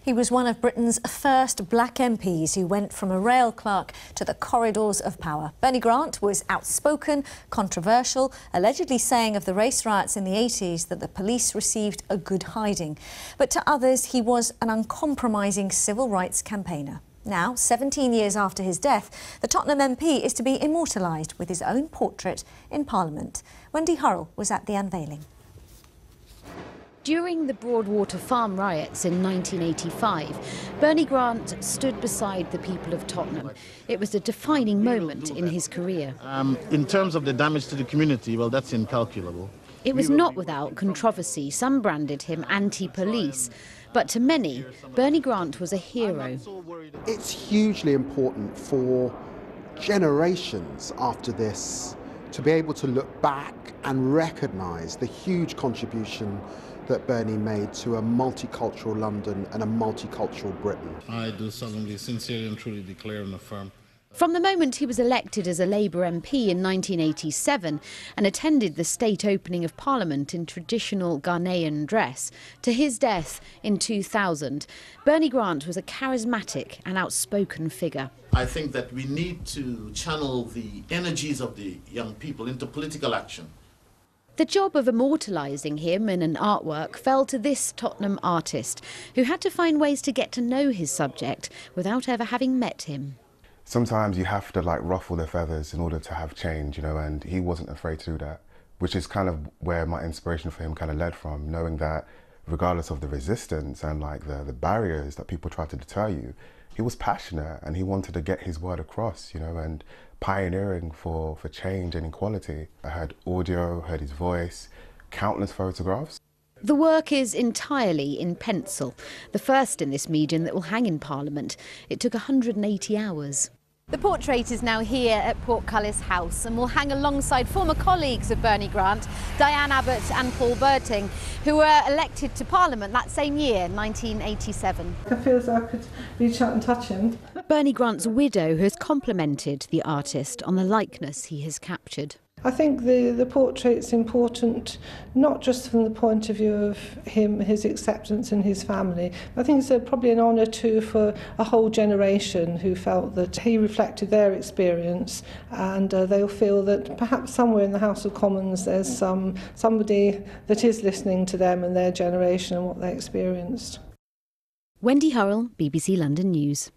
He was one of Britain's first black MPs who went from a rail clerk to the corridors of power. Bernie Grant was outspoken, controversial, allegedly saying of the race riots in the 80s that the police received a good hiding. But to others, he was an uncompromising civil rights campaigner. Now, 17 years after his death, the Tottenham MP is to be immortalised with his own portrait in Parliament. Wendy Hurrell was at the unveiling. During the Broadwater Farm riots in 1985, Bernie Grant stood beside the people of Tottenham. It was a defining moment in his career. In terms of the damage to the community, well, that's incalculable. It was not without controversy. Some branded him anti-police. But to many, Bernie Grant was a hero. It's hugely important for generations after this to be able to look back and recognise the huge contribution that Bernie made to a multicultural London and a multicultural Britain. I do solemnly, sincerely and truly declare and affirm. From the moment he was elected as a Labour MP in 1987 and attended the state opening of Parliament in traditional Ghanaian dress, to his death in 2000, Bernie Grant was a charismatic and outspoken figure. I think that we need to channel the energies of the young people into political action. The job of immortalising him in an artwork fell to this Tottenham artist, who had to find ways to get to know his subject without ever having met him. Sometimes you have to ruffle the feathers in order to have change, and he wasn't afraid to do that, which is kind of where my inspiration for him kind of led from, knowing that regardless of the resistance and the barriers that people try to deter you, he was passionate and he wanted to get his word across, and pioneering for change and equality. I heard audio, heard his voice, countless photographs. The work is entirely in pencil, the first in this medium that will hang in Parliament. It took 180 hours. The portrait is now here at Portcullis House and will hang alongside former colleagues of Bernie Grant, Diane Abbott and Paul Birting, who were elected to Parliament that same year, 1987. I feel as though I could reach out and touch him. Bernie Grant's widow has complimented the artist on the likeness he has captured. I think the portrait's important, not just from the point of view of him, his acceptance and his family. I think it's probably an honour too for a whole generation who felt that he reflected their experience, and they'll feel that perhaps somewhere in the House of Commons there's somebody that is listening to them and their generation and what they experienced. Wendy Hurrell, BBC London News.